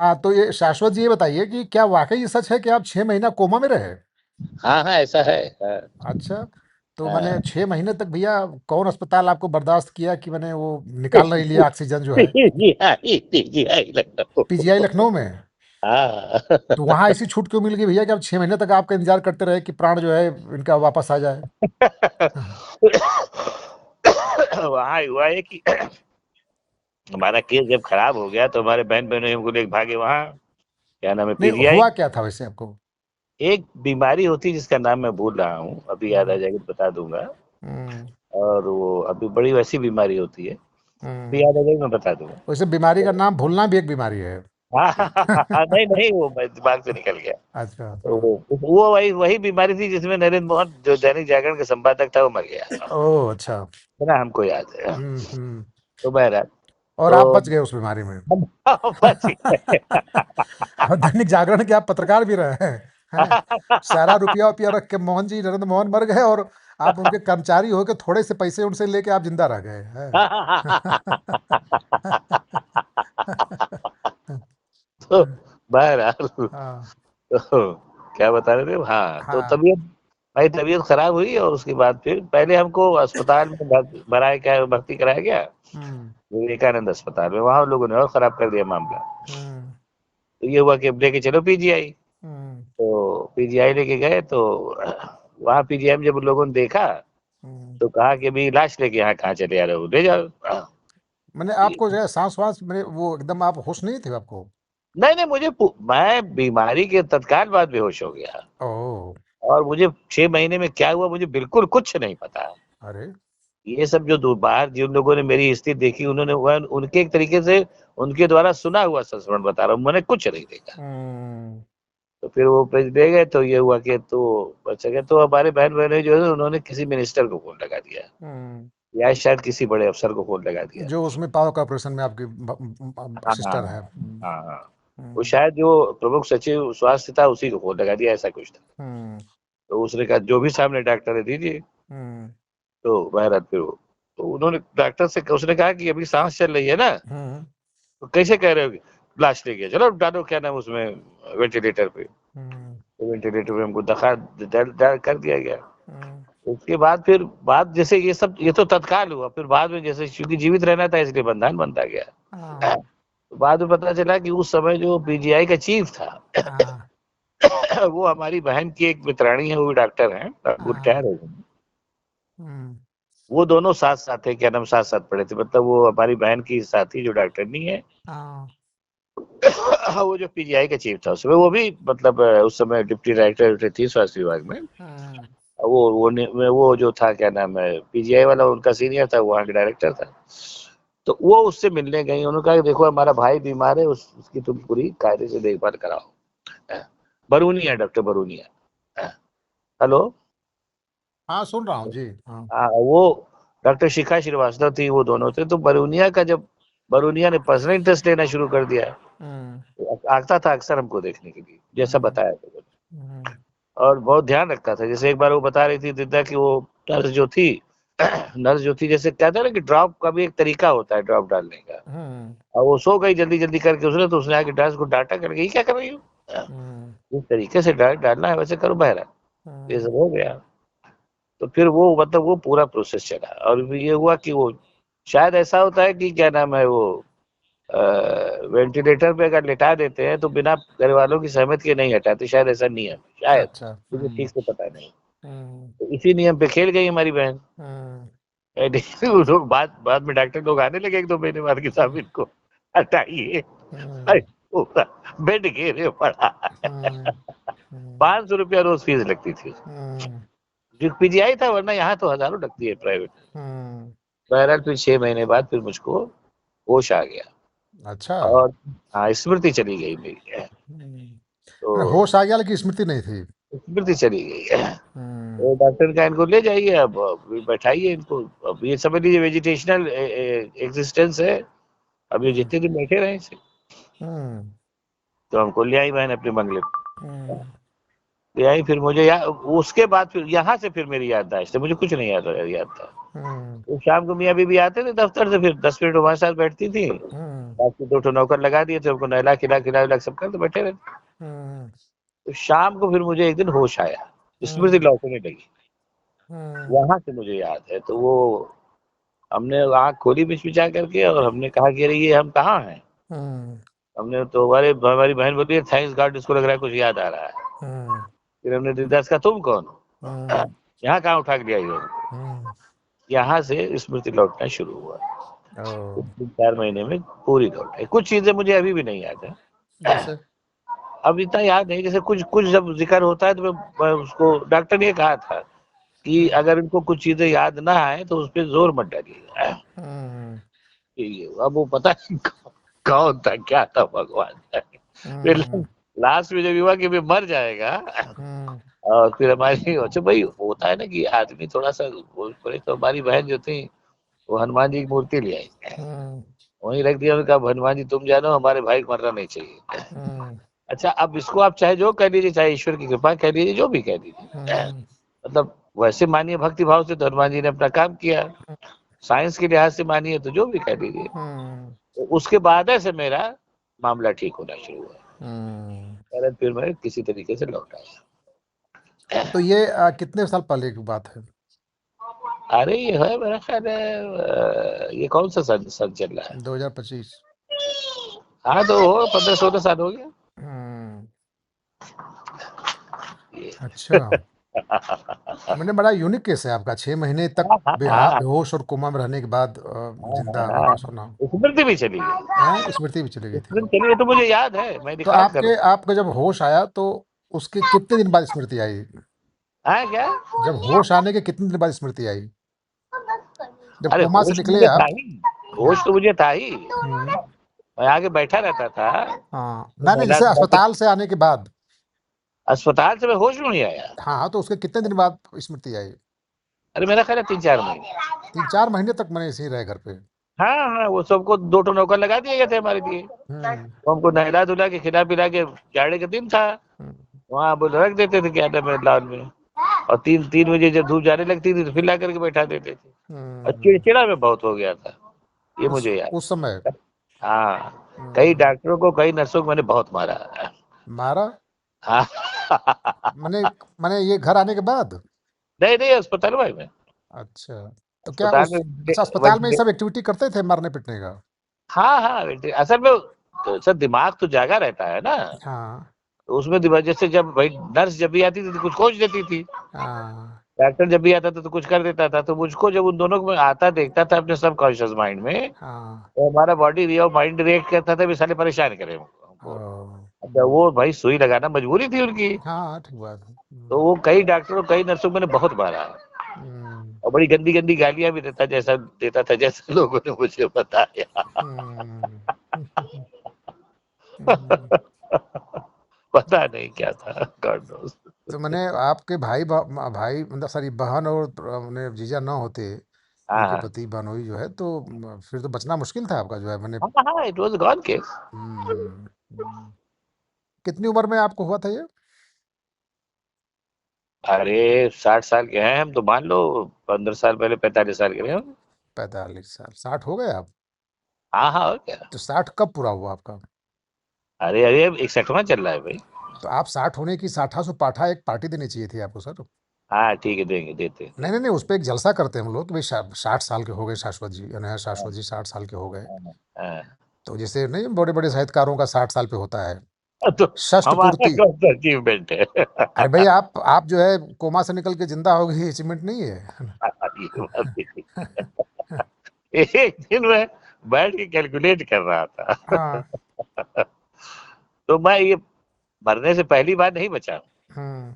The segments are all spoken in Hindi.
हाँ, तो ये शाश्वत जी ये बताइए कि क्या वाक़ई ये सच है कि आप 6 महीना कोमा में रहे? हाँ, हाँ, ऐसा है। हाँ, अच्छा, तो माने हाँ। 6 महीने तक भैया कौन अस्पताल आपको बर्दाश्त किया कि माने वो निकाल नहीं लिया ऑक्सीजन जो है? PGI PGI Lucknow. PGI Lucknow में? हाँ। तो वहाँ ऐसी छूट क्यों मिल गई भैया कि आप 6 महीने तक आपका इंतज़ार करते रहे कि प्राण जो है इनका वापस आ जाए? वहाँ हुआ है कि हमारा केस जब खराब हो गया तो हमारे बहन-बहनोई हमको लेके भागे वहाँ, क्या नाम है, नहीं, पीजीआई। हुआ क्या था वैसे आपको? एक बीमारी होती है जिसका नाम मैं भूल रहा हूँ, अभी याद आ हुँ, जाएगा तो बता दूँगा। हुँ, और वो अभी बड़ी वैसी बीमारी होती है, अभी हुँ। याद आ जाएगी मैं बता दूँगा। वैसे बीमारी का तो नाम भूलना भी एक बीमारी है। हाँ, नहीं, नहीं, वो मेरे दिमाग से निकल गया। अच्छा, तो हाँ। वो वही वही बीमारी थी जिसमें नरेंद्र मोहन जो दैनिक जागरण के संपादक था वो मर गया। ओह! अच्छा। इतना हमको याद है। हुँ, हुँ। तो बहरहाल और तो आप बच गए उस बीमारी में। हम बच गए। और दैनिक जागरण के आप पत्रकार भी रहे हैं, हैं? सारा रुपया-वुपया रख के मोहन जी नरेंद्र मोहन मर गए और आप उनके कर्मचारी हो के थोड़े से पैसे उनसे लेके आप ज़िंदा रह गए, हैं? तो बहरहाल हाँ, तो क्या बता रहे थे? हाँ, तो हाँ। तबीयत भाई तबीयत खराब हुई और उसके बाद फिर पहले हमको अस्पताल में भर्ती कराया गया, हुँ, विवेकानंद अस्पताल में, वहाँ लोगों ने और खराब कर दिया मामला। हुँ, तो ये हुआ कि अब लेके चलो पीजीआई। हुँ, तो पीजीआई लेके गए तो वहाँ पीजीआई में जब उन लोगों ने देखा, हुँ। तो कहा कि अभी लाश लेके यहाँ कहाँ चले आ रहे हो? ले जाओ। माने आपको जो है साँस-वाँस में वो एकदम आप होश नहीं थे आपको? नहीं, नहीं, मैं बीमारी के तत्काल बाद बेहोश हो गया ओह! और मुझे 6 महीने में क्या हुआ मुझे बिल्कुल कुछ नहीं पता। अरे! ये सब जो दो बाहर जिन लोगों ने मेरी स्थिति देखी उन्होंने वह उनके एक तरीके से उनके द्वारा सुना हुआ संस्मरण बता रहा हूँ, मैंने कुछ नहीं देखा। हुँ, तो फिर वो ले गए तो ये हुआ कि तो बचा गया तो हमारे बहन-बहनें जो है उन्होंने किसी मिनिस्टर को फ़ोन लगा दिया हुँ। या शायद किसी बड़े अफ़सर को फ़ोन लगा दिया। जो उसमें पावर कॉर्पोरेशन में आपकी हाँ, हाँ, सिस्टर है। हाँ, हाँ। वो हुँ, शायद जो प्रमुख सचिव स्वास्थ्य था उसी को फ़ोन लगा दिया ऐसा कुछ था। हुँ, तो उसने कहा जो भी सामने डॉक्टर है दीजिए। हुँ, तो बहरहाल फिर वो तो उन्होंने डॉक्टर से उसने कहा कि अभी साँस चल रही है ना? हुँ, तो कैसे कह रहे हो? ब्लास्ट ले गया, चलो डालो क्या नाम उसमें वेंटिलेटर पे। हुँ, तो वेंटिलेटर पे हमको दखा डल डल कर दिया गया। हुँ, उसके बाद फिर बाद जैसे ये तो तत्काल हुआ, फिर बाद में जैसे चूँकि जीवित रहना था इसलिए बंधन बनता हाँ, गया। तो बाद में पता चला कि उस समय जो पीजीआई का चीफ था हाँ, वो हमारी बहन की एक मित्रानी है, वो भी डॉक्टर हैं, वो हाँ, रिटायर हो गई। हुँ, वो दोनों साथ-साथ थे, क्या नाम साथ-साथ पढ़े थे, मतलब वो हमारी बहन की साथी जो डॉक्टरनी है हाँ, वो जो पीजीआई का चीफ था उसमें वो भी मतलब उस समय डिप्टी डायरेक्टर थी स्वास्थ्य विभाग में। हुँ, वो जो था क्या नाम है पीजीआई वाला उनका सीनियर था, वहाँ के डायरेक्टर था। तो वो उससे मिलने गई, उन्होंने कहा कि देखो हमारा भाई बीमार है उसकी तुम पूरी कायदे से देखभाल कराओ। बरूनिया, डॉक्टर बरूनिया। हेलो। हाँ, सुन रहा हूँ जी, हाँ, वो डॉक्टर शिखा श्रीवास्तव थी, वो दोनों थे। तो बरूनिया का जब बरूनिया ने पर्सनल इंटरेस्ट लेना शुरू कर दिया, हुँ, तो आता था अक्सर हमको देखने के लिए, जैसा हुँ, बताया था। हुँ, और बहुत ध्यान रखता था। जैसे एक बार वो बता रही थी दीदा कि वो नर्स जो थी नर्स जो थी जैसे कहते हैं ना कि ड्रॉप का भी एक तरीका होता है ड्रॉप डालने का। हुँ, और वो सो गई जल्दी-जल्दी करके उसने तो उसने आके नर्स को डाँटा करके, "ये क्या कर रही हो? हुँ, जिस तरीके से डालना है वैसे करो बहरा।" ये हुँ, सब हो गया। तो फिर वो मतलब वो पूरा प्रोसेस चला और फिर ये हुआ कि वो शायद ऐसा होता है कि क्या नाम है वो अ, वेंटिलेटर पे अगर लिटा देते हैं तो बिना घरवालों की सहमति के नहीं हटाते, शायद ऐसा नियम है, शायद, अच्छा, मुझे ठीक से पता नहीं। हुँ, तो इसी नियम पे खेल गई हमारी बहन। हुँ, वो लोग बाद बाद में डॉक्टर लोग आने लगे 1-2 महीने बाद कि हुँ, साहब इनको हटाइए। अरे हुँ, पूरा बेड घेरे पड़ा है। हुँ, हुँ, ₹500 रोज़ फीस लगती थी। हुँ, जो पीजीआई था वरना यहाँ तो हज़ारों लगती है प्राइवेट। हुँ, बहरहाल फिर 6 महीने बाद फिर मुझको होश आ गया अच्छा, और हाँ, स्मृति चली गई मेरी। तो मैंने होश आ गया लेकिन स्मृति नहीं थी। स्मृति चली गई। हुँ, तो डॉक्टर ने कहा इनको ले जाइए अब बैठाइए इनको। अब ये समझ लीजिए वेजिटेशनल एक्जिस्टेंस है। अब ये हुँ, जितने दिन बैठे रहे ऐसे। हुँ, तो हमको ले आई बहन अपने बंगले पे। हुँ, ले आई फिर मुझे उसके बाद फिर यहाँ से फिर मेरी याददाश्त है, मुझे कुछ नहीं याद था। तो शाम को मियाँ बीबी आते थे दफ्तर से, फिर 10 मिनट हमारे साथ बैठती थी, बाकी 2 ठो नौकर लगा दिए थे, उनको नहला खिला विला सब करते बैठे रहते। तो शाम को फिर मुझे एक दिन होश आया, स्मृति लौटने लगी, वहां से मुझे याद है। तो वो हमने आँख खोली मिचमिचा करके और हमने कहा कि अरे ये हम कहाँ हैं? हमने तो हमारी बहन बोली है थैंक्स गॉड, इसको लग रहा है कुछ याद आ रहा है। फिर हमने दिलदास कहा तुम कौन हो? यहाँ कहाँ उठा के ले आई हो? यहाँ से स्मृति लौटना शुरू हुआ। ओह! 3-4 महीने में पूरी लौट आई। कुछ चीजें मुझे अभी भी नहीं याद है। जैसे? अब इतना याद नहीं, जैसे कुछ कुछ जब जिक्र होता है तो मैं उसको, डॉक्टर ने कहा था कि अगर इनको कुछ चीजें याद ना आए तो उस पर जोर मत डालिएगा। अब वो पता नहीं कौन था क्या था, भगवान जाने। फिर लास्ट में जब युवा कि भी मर जाएगा और फिर हमारी, अच्छा भाई होता है ना कि आदमी थोड़ा सा बोल पड़े, तो हमारी बहन जो थी वो हनुमान जी की मूर्ति ले आई, वहीं रख दिया, उन्होंने कहा हनुमान जी तुम जानो, हमारे भाई को मरना नहीं चाहिए। अच्छा अब इसको आप चाहे जो कह लीजिए, चाहे ईश्वर की कृपा कह लीजिए, जो भी कह लीजिए, मतलब वैसे मानिए भक्ति भाव से तो हनुमान जी ने अपना काम किया, साइंस के लिहाज से मानिए तो जो भी कह लीजिए। तो उसके बाद से मेरा मामला ठीक होना शुरू हुआ, फिर मैं किसी तरीके से लौट आया। तो ये कितने साल पहले की बात है? अरे ये है मेरा ख्याल है, ये कौन सा सन चल रहा है? 2025। हाँ तो 15-16 साल हो गया। अच्छा। मैंने बड़ा यूनिक केस है आपका, 6 महीने तक हाँ हाँ बेहोश और कोमा में रहने के बाद जिंदा होने हाँ, का सुना। स्मृति भी चली गई, स्मृति भी चली गई थी। स्मृति चली गई तो मुझे याद है, मैं तो दिखाऊं करूँ। आपका जब होश आया तो उसके कितने दिन बाद स्मृति आई? हाँ क्या? जब होश आने के कितने दिन बाद स्मृति आई? जब अरे कोमा से होश तो निकले मुझे था आप? ही, होश तो मुझे था ही, हम्म। मैं आगे बैठा रहता था, हाँ, तो ना नहीं, नहला जैसे धुला के अस्पताल से आने के बाद। अस्पताल से मैं होश में नहीं आया। हाँ हाँ, तो उसके कितने दिन बाद स्मृति आई? अरे मेरा ख्याल है 3-4 महीने। 3-4 महीने तक मैंने ऐसे ही रहे घर पे। हाँ हाँ, वो सबको 2 ठो नौकर लगा दिए गए थे हमारे लिए, तो हमको नहला धुला के खिला पिला के, जाड़े का दिन था, हम्म, वहाँ वो रख देते थे क्या नाम है लॉन में, और 3-3 बजे जब धूप जाने लगती थी तो फिर ला करके बैठा देते थे, और हम्म, चिड़चिड़ा में बहुत हो गया था, ये उस मुझे याद उस समय। है। हाँ, कई हम्म, डॉक्टरों को, कई नर्सों को मैंने बहुत मारा। मारा? हाँ मैंने मैंने ये घर आने के बाद? नहीं नहीं, अस्पताल भाई में, अच्छा। तो क्या अस्पताल उस में अच्छा, अस्पताल में ये सब एक्टिविटी करते थे मारने पिटने का? हाँ हाँ असल में तो सर दिमाग तो जागा रहता है ना, हाँ तो उसमें दिमाग, जैसे जब भाई नर्स जब भी आती थी तो कुछ खोज देती थी, हाँ डॉक्टर जब भी आता था तो कुछ कर देता था, तो मुझको जब उन दोनों को मैं आता देखता था अपने सबकॉन्शियस माइंड में, हाँ। तो हमारा बॉडी और माइंड रिएक्ट करता था भी साले परेशान करे हमको। ओ, अच्छा वो भाई सुई लगाना मजबूरी थी उनकी, हाँ, ठीक बात है। तो वो कई डॉक्टरों कई नर्सों को मैंने बहुत मारा, हम्म, और बड़ी गंदी गंदी गालियां भी देता था जैसे लोगों ने मुझे बताया। हम्म, हम्म। पता नहीं क्या था, गॉड नोस। तो मैंने आपके भाई मतलब सॉरी बहन और अपने जीजा ना होते, हाँ उनके हाँ पति बनोई जो है, तो फिर तो बचना मुश्किल था आपका जो है मैंने। हाँ हाँ, इट वाज गॉन केस। हम्म, हम्म। कितनी उम्र में आपको हुआ था ये? अरे 60 साल के हैं हम तो मान लो, 15 साल पहले 45 साल के रहे हम। 45 साल, 60 हो गए आप? हाँ हाँ, और क्या। तो 60 कब पूरा हुआ आपका? अरे अरे 61वां चल रहा है भाई। तो आप 60 होने की 60 सौ पाठा एक पार्टी देनी चाहिए थी आपको सर। हाँ ठीक है, देंगे, देते हैं, नहीं नहीं देते नहीं, उस पर एक जलसा करते हैं हम लोग कि भाई 60 साल के हो गए शाश्वत जी, या नया शाश्वत जी 60 साल के हो गए। हैं। हाँ, तो जैसे नहीं, बड़े बड़े साहित्यकारों का 60 साल पे होता है हाँ। तो षष्ठ हमारा पूर्ति। कौन सा अचीवमेंट है? अरे भाई, आप जो है कोमा से निकल के जिंदा हो गई, अचीवमेंट नहीं है? ये बात भी ठीक है। एक दिन मैं बैठ के कैलकुलेट कर रहा था, हाँ। तो मैं ये मरने से पहली बार नहीं बचा हूँ, हम्म।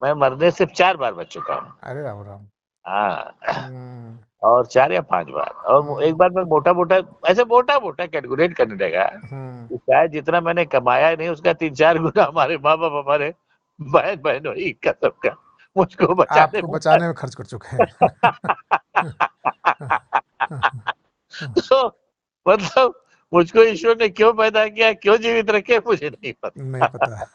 मैं मरने से 4 बार बच चुका हूँ। अरे राम राम। हाँ, हम्म, और 4 या 5 बार, और एक हम्म, बार मैं मोटा मोटा, ऐसे मोटा मोटा कैलकुलेट करने लगा हम्म। कि शायद जितना मैंने कमाया नहीं उसका 3-4 गुना हमारे माँ बाप, हमारे बहन बहनों ही का सबका मुझको बचाने आपको में बचाने में खर्च कर चुके हैं। तो मतलब मुझको ईश्वर ने क्यों पैदा किया, क्यों जीवित रखे, मुझे नहीं नहीं पता।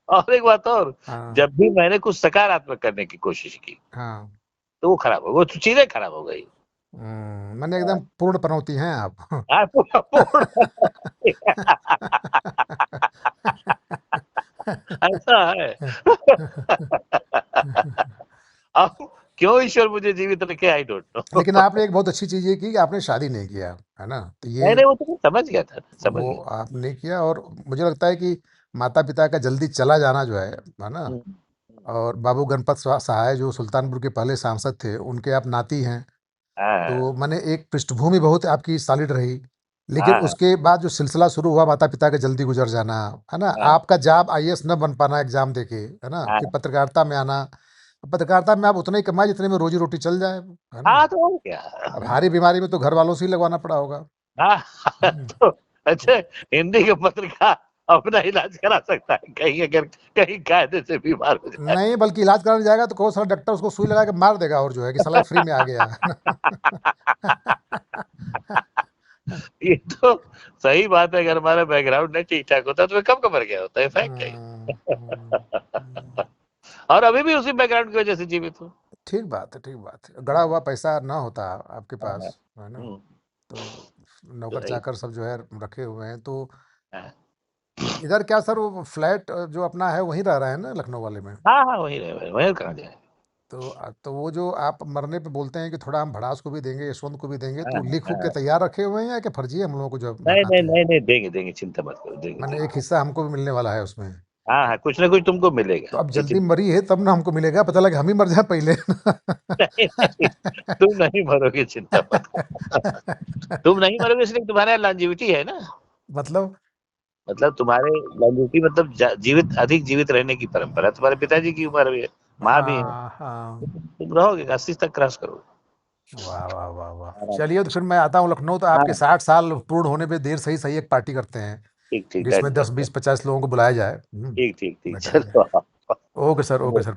पता। और एक बात और, हाँ जब भी मैंने कुछ सकारात्मक करने की कोशिश की, हाँ। तो वो खराब हो, वो चीजें खराब हो गई। मैंने एकदम पूर्ण पनौती हैं आप। हाँ, पूर्ण ऐसा है। अब क्यों ईश्वर मुझे जीवित रखे, आई डोंट नो। लेकिन आपने एक बहुत अच्छी चीज़ ये की कि आपने शादी नहीं किया, है ना? तो ये नहीं, वो तो मैं समझ गया था, समझ वो गया। आपने किया, और मुझे लगता है कि माता-पिता का जल्दी चला जाना जो है ना? हुँ, और बाबू गणपत सहाय जो सुल्तानपुर के पहले सांसद थे, उनके आप नाती हैं। तो हाँ, माने एक पृष्ठभूमि बहुत आपकी सॉलिड रही। लेकिन हाँ, उसके बाद जो सिलसिला शुरू हुआ माता-पिता का जल्दी गुज़र जाना, है ना? हाँ, आपका जॉब आईएएस न बन पाना एग्ज़ाम देके, है ना? हाँ, फिर पत्रकारिता में आना। पत्रकारिता में आप उतना ही कमाएँ जितने में रोज़ी-रोटी चल जाए, है ना? हाँ, तो और क्या। अब भारी बीमारी में तो घर वालों से ही लगवाना पड़ा होगा। हाँ, हुँ। तो अच्छा, हिंदी का पत्रकार अपना इलाज करा सकता है, कहीं अगर कहीं कायदे से बीमार हो जाए। नहीं, बल्कि इलाज कराने जाएगा तो कहो साला डॉक्टर उसको सुई लगा के मार देगा, और जो है कि साला फ्री में आ गया। ये तो सही बात है, अगर हमारा बैकग्राउंड नहीं ठीक-ठाक होता तो मैं कब का मर गया होता, ये फैक्ट है ये। और अभी भी उसी बैकग्राउंड की वजह से जीवित हूँ। ठीक बात है, ठीक बात है। गड़ा हुआ पैसा ना होता आपके हाँ, पास, है ना? हुँ, तो तो है ही। नौकर-चाकर सब जो है रखे हुए हैं। तो हाँ, इधर क्या सर, वो फ्लैट जो अपना है वहीं रह रहे हैं ना लखनऊ वाले में? हाँ, हाँ, वहीं रहे, वहीं कहाँ जाएँ। तो वो जो आप मरने पे बोलते हैं कि थोड़ा हम भड़ास को भी देंगे, यशवंत को भी देंगे, हाँ, तो लिख-उख के हाँ। तैयार रखे हुए हैं या कि फर्जी हम लोगों को जो नहीं, नहीं, बहकाते हैं? नहीं, नहीं, देंगे, देंगे, चिंता मत करो, देंगे, माने एक देंगे। हिस्सा हमको भी मिलने वाला है उसमें। हाँ, हाँ, कुछ ना कुछ तुमको तो मिलेगा, अब ये जल्दी चिंता मरी है तब ना हमको मिलेगा, पता लगा हम ही मर जाए पहले। नहीं, नहीं, तुम नहीं मरोगे, चिंता मत करो। तुम नहीं मरोगे इसलिए तुम्हारे यहाँ लॉन्जेविटी है ना, मतलब मतलब तुम्हारे लॉन्जेविटी मतलब जीवित अधिक जीवित रहने की परंपरा, तुम्हारे पिताजी की उम्र भी है, माँ भी है, हाँ, हाँ। तुम रहोगे 80 तक क्रॉस करोगे वाह, वाह, वाह, वाह! आराम से। चलिए तो फिर मैं आता हूँ लखनऊ, तो आपके हाँ, 60 साल पूर्ण होने पे देर सही सही एक पार्टी करते हैं, ठीक, ठीक, जिसमें डन, 10, डन, डन। 20, 50 लोगों को बुलाया जाए। ठीक, ठीक, ठीक, बैठाया जाए। चलो। ओके सर, प्रणाम।